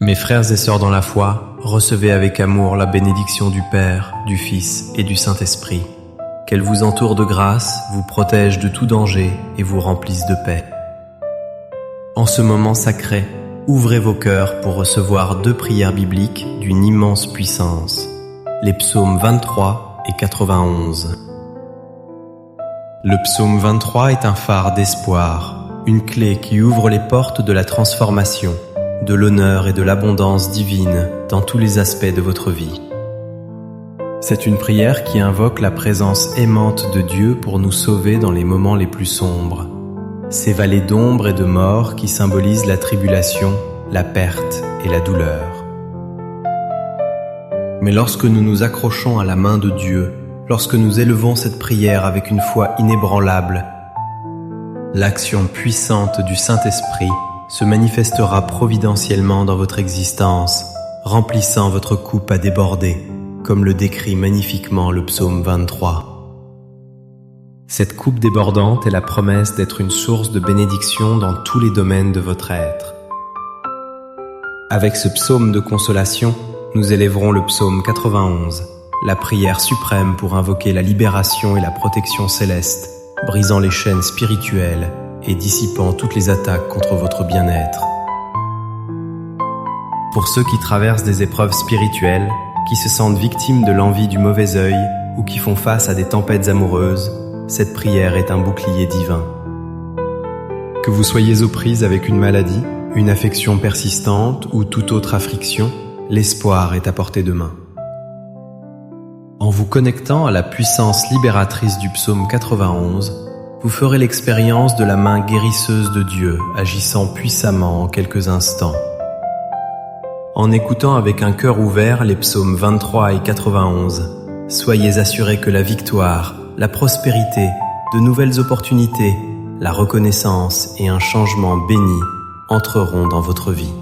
Mes frères et sœurs dans la foi, recevez avec amour la bénédiction du Père, du Fils et du Saint-Esprit. Qu'elle vous entoure de grâce, vous protège de tout danger et vous remplisse de paix. En ce moment sacré, ouvrez vos cœurs pour recevoir 2 prières bibliques d'une immense puissance, les psaumes 23 et 91. Le psaume 23 est un phare d'espoir, une clé qui ouvre les portes de la transformation, de l'honneur et de l'abondance divine dans tous les aspects de votre vie. C'est une prière qui invoque la présence aimante de Dieu pour nous sauver dans les moments les plus sombres. Ces vallées d'ombre et de mort qui symbolisent la tribulation, la perte et la douleur. Mais lorsque nous nous accrochons à la main de Dieu, lorsque nous élevons cette prière avec une foi inébranlable, l'action puissante du Saint-Esprit se manifestera providentiellement dans votre existence, remplissant votre coupe à déborder, comme le décrit magnifiquement le psaume 23. Cette coupe débordante est la promesse d'être une source de bénédiction dans tous les domaines de votre être. Avec ce psaume de consolation, nous élèverons le psaume 91, la prière suprême pour invoquer la libération et la protection céleste, brisant les chaînes spirituelles et dissipant toutes les attaques contre votre bien-être. Pour ceux qui traversent des épreuves spirituelles, qui se sentent victimes de l'envie du mauvais œil ou qui font face à des tempêtes amoureuses, cette prière est un bouclier divin. Que vous soyez aux prises avec une maladie, une affection persistante ou toute autre affliction, l'espoir est à portée de main. En vous connectant à la puissance libératrice du psaume 91, vous ferez l'expérience de la main guérisseuse de Dieu agissant puissamment en quelques instants. En écoutant avec un cœur ouvert les psaumes 23 et 91, soyez assurés que la victoire, la prospérité, de nouvelles opportunités, la reconnaissance et un changement béni entreront dans votre vie.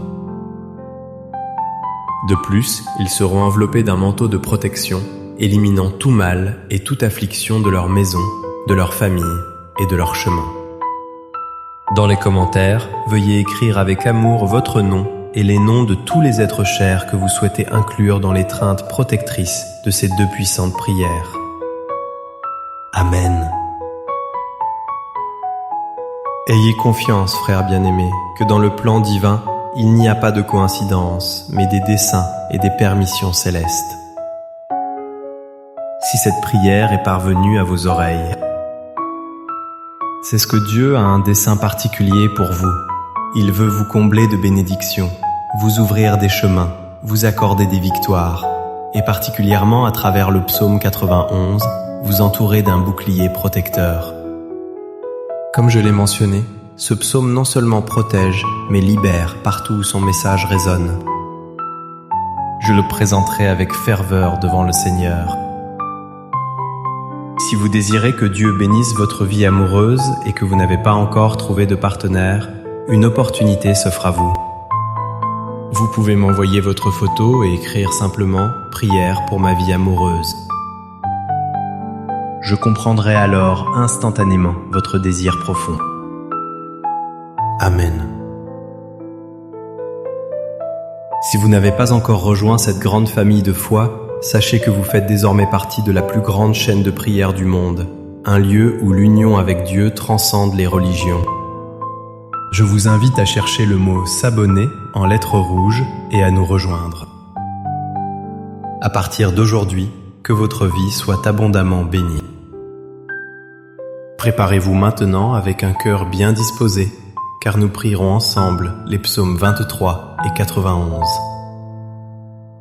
De plus, ils seront enveloppés d'un manteau de protection, éliminant tout mal et toute affliction de leur maison, de leur famille et de leur chemin. Dans les commentaires, veuillez écrire avec amour votre nom et les noms de tous les êtres chers que vous souhaitez inclure dans l'étreinte protectrice de ces 2 puissantes prières. Amen. Ayez confiance, frères bien-aimés, que dans le plan divin, il n'y a pas de coïncidence, mais des desseins et des permissions célestes. Si cette prière est parvenue à vos oreilles, c'est ce que Dieu a un dessein particulier pour vous. Il veut vous combler de bénédictions, vous ouvrir des chemins, vous accorder des victoires, et particulièrement à travers le psaume 91, vous entourer d'un bouclier protecteur. Comme je l'ai mentionné, ce psaume non seulement protège, mais libère partout où son message résonne. Je le présenterai avec ferveur devant le Seigneur. Si vous désirez que Dieu bénisse votre vie amoureuse et que vous n'avez pas encore trouvé de partenaire, une opportunité s'offre à vous. Vous pouvez m'envoyer votre photo et écrire simplement « Prière pour ma vie amoureuse ». Je comprendrai alors instantanément votre désir profond. Amen. Si vous n'avez pas encore rejoint cette grande famille de foi, sachez que vous faites désormais partie de la plus grande chaîne de prière du monde, un lieu où l'union avec Dieu transcende les religions. Je vous invite à chercher le mot « s'abonner » en lettres rouges et à nous rejoindre. À partir d'aujourd'hui, que votre vie soit abondamment bénie. Préparez-vous maintenant avec un cœur bien disposé, car nous prierons ensemble les psaumes 23 et 91.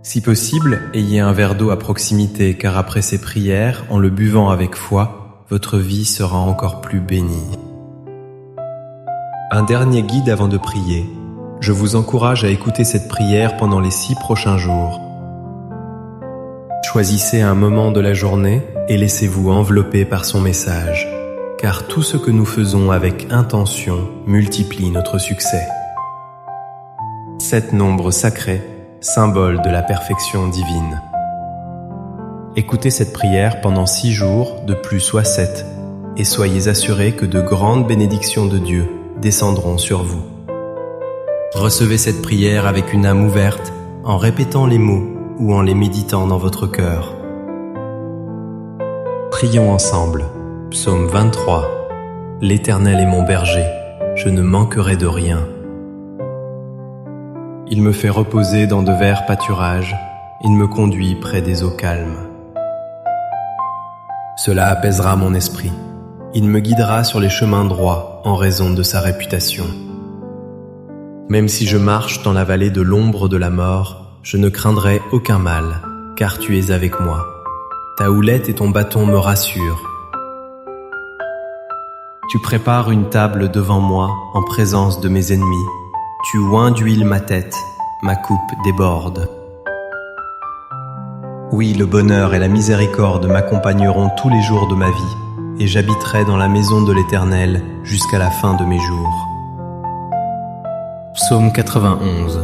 Si possible, ayez un verre d'eau à proximité, car après ces prières, en le buvant avec foi, votre vie sera encore plus bénie. Un dernier guide avant de prier. Je vous encourage à écouter cette prière pendant les 6 prochains jours. Choisissez un moment de la journée et laissez-vous envelopper par son message, car tout ce que nous faisons avec intention multiplie notre succès. 7 nombres sacrés, symbole de la perfection divine. Écoutez cette prière pendant 6 jours, de plus soit 7, et soyez assurés que de grandes bénédictions de Dieu descendront sur vous. Recevez cette prière avec une âme ouverte, en répétant les mots ou en les méditant dans votre cœur. Prions ensemble. Psaume 23. L'Éternel est mon berger, je ne manquerai de rien. Il me fait reposer dans de verts pâturages, il me conduit près des eaux calmes. Cela apaisera mon esprit. Il me guidera sur les chemins droits en raison de sa réputation. Même si je marche dans la vallée de l'ombre de la mort, je ne craindrai aucun mal, car tu es avec moi. Ta houlette et ton bâton me rassurent. Tu prépares une table devant moi en présence de mes ennemis. Tu oins d'huile ma tête, ma coupe déborde. Oui, le bonheur et la miséricorde m'accompagneront tous les jours de ma vie, et j'habiterai dans la maison de l'Éternel jusqu'à la fin de mes jours. Psaume 91.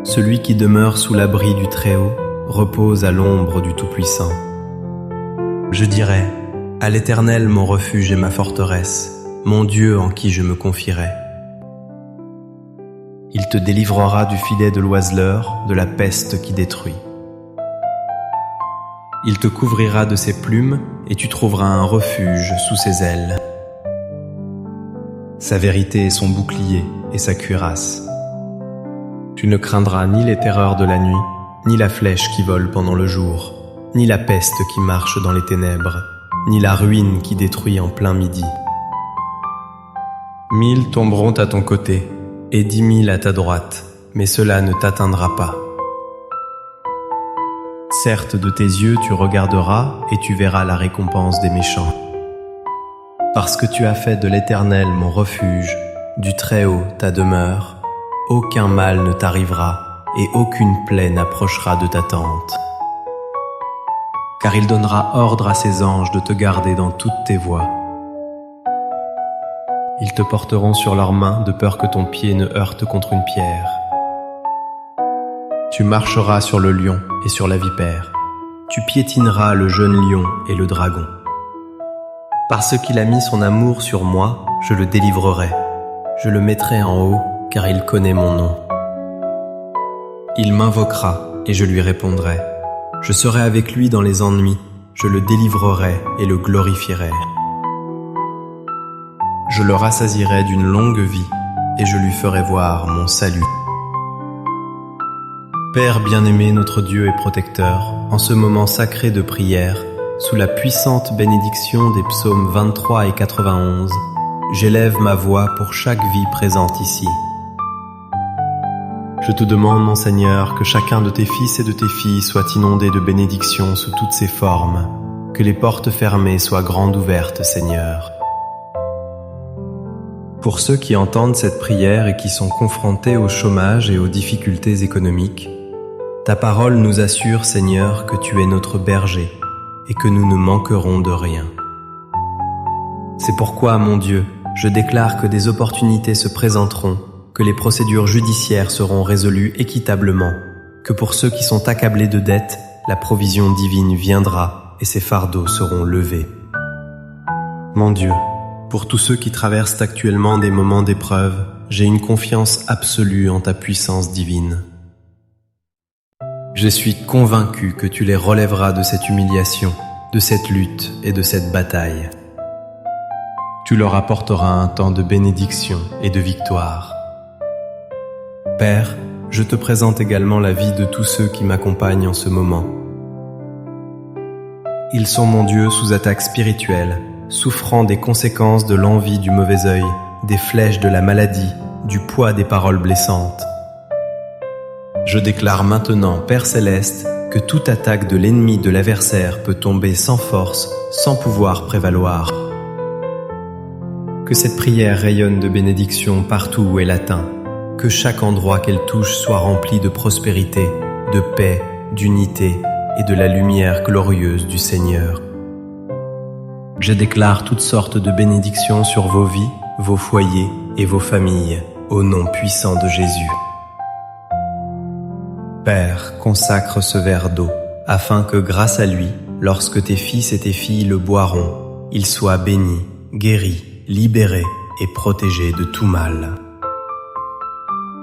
Celui qui demeure sous l'abri du Très-Haut repose à l'ombre du Tout-Puissant. Je dirai, à l'Éternel mon refuge et ma forteresse, mon Dieu en qui je me confierai. Il te délivrera du filet de l'oiseleur, de la peste qui détruit. Il te couvrira de ses plumes et tu trouveras un refuge sous ses ailes. Sa vérité est son bouclier et sa cuirasse. Tu ne craindras ni les terreurs de la nuit, ni la flèche qui vole pendant le jour, ni la peste qui marche dans les ténèbres, ni la ruine qui détruit en plein midi. 1000 tomberont à ton côté, et 10 000 à ta droite, mais cela ne t'atteindra pas. Certes, de tes yeux tu regarderas et tu verras la récompense des méchants. Parce que tu as fait de l'Éternel mon refuge, du Très-Haut ta demeure, aucun mal ne t'arrivera et aucune plaie n'approchera de ta tente. Car il donnera ordre à ses anges de te garder dans toutes tes voies. Ils te porteront sur leurs mains de peur que ton pied ne heurte contre une pierre. Tu marcheras sur le lion et sur la vipère. Tu piétineras le jeune lion et le dragon. Parce qu'il a mis son amour sur moi, je le délivrerai. Je le mettrai en haut, car il connaît mon nom. Il m'invoquera et je lui répondrai. Je serai avec lui dans les ennuis, je le délivrerai et le glorifierai. Je le rassasierai d'une longue vie et je lui ferai voir mon salut. Père bien-aimé, notre Dieu et protecteur, en ce moment sacré de prière, sous la puissante bénédiction des psaumes 23 et 91, j'élève ma voix pour chaque vie présente ici. Je te demande, mon Seigneur, que chacun de tes fils et de tes filles soit inondé de bénédictions sous toutes ses formes, que les portes fermées soient grandes ouvertes, Seigneur. Pour ceux qui entendent cette prière et qui sont confrontés au chômage et aux difficultés économiques, ta parole nous assure, Seigneur, que tu es notre berger et que nous ne manquerons de rien. C'est pourquoi, mon Dieu, je déclare que des opportunités se présenteront, que les procédures judiciaires seront résolues équitablement, que pour ceux qui sont accablés de dettes, la provision divine viendra et ces fardeaux seront levés. Mon Dieu, pour tous ceux qui traversent actuellement des moments d'épreuve, j'ai une confiance absolue en ta puissance divine. Je suis convaincu que tu les relèveras de cette humiliation, de cette lutte et de cette bataille. Tu leur apporteras un temps de bénédiction et de victoire. Père, je te présente également la vie de tous ceux qui m'accompagnent en ce moment. Ils sont, mon Dieu, sous attaque spirituelle, souffrant des conséquences de l'envie du mauvais œil, des flèches de la maladie, du poids des paroles blessantes. Je déclare maintenant, Père Céleste, que toute attaque de l'ennemi de l'adversaire peut tomber sans force, sans pouvoir prévaloir. Que cette prière rayonne de bénédiction partout où elle atteint, que chaque endroit qu'elle touche soit rempli de prospérité, de paix, d'unité et de la lumière glorieuse du Seigneur. Je déclare toutes sortes de bénédictions sur vos vies, vos foyers et vos familles, au nom puissant de Jésus. Père, consacre ce verre d'eau, afin que grâce à lui, lorsque tes fils et tes filles le boiront, ils soient bénis, guéris, libérés et protégés de tout mal.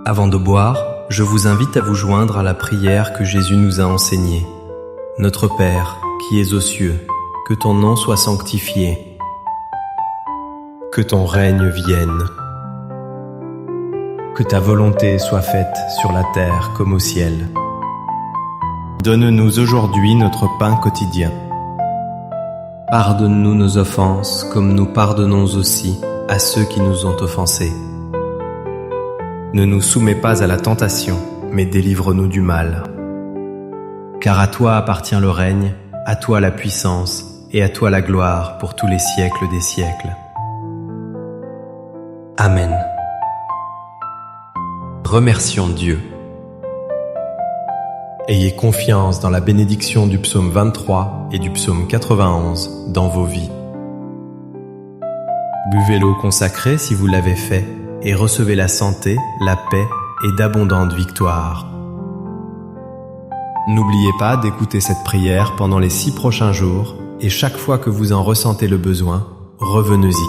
Avant de boire, je vous invite à vous joindre à la prière que Jésus nous a enseignée. Notre Père, qui es aux cieux, que ton nom soit sanctifié. Que ton règne vienne. Que ta volonté soit faite sur la terre comme au ciel. Donne-nous aujourd'hui notre pain quotidien. Pardonne-nous nos offenses comme nous pardonnons aussi à ceux qui nous ont offensés. Ne nous soumets pas à la tentation, mais délivre-nous du mal. Car à toi appartient le règne, à toi la puissance et à toi la gloire pour tous les siècles des siècles. Amen. Remercions Dieu. Ayez confiance dans la bénédiction du psaume 23 et du psaume 91 dans vos vies. Buvez l'eau consacrée si vous l'avez fait et recevez la santé, la paix et d'abondantes victoires. N'oubliez pas d'écouter cette prière pendant les 6 prochains jours et chaque fois que vous en ressentez le besoin, revenez-y.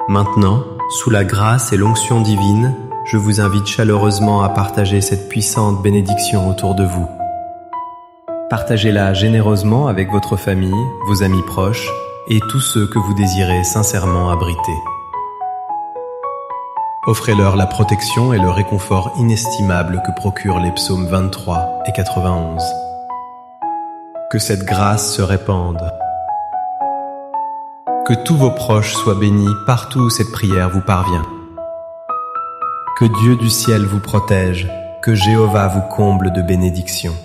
Maintenant, sous la grâce et l'onction divine, je vous invite chaleureusement à partager cette puissante bénédiction autour de vous. Partagez-la généreusement avec votre famille, vos amis proches et tous ceux que vous désirez sincèrement abriter. Offrez-leur la protection et le réconfort inestimable que procurent les psaumes 23 et 91. Que cette grâce se répande. Que tous vos proches soient bénis partout où cette prière vous parvient. Que Dieu du ciel vous protège, que Jéhovah vous comble de bénédictions.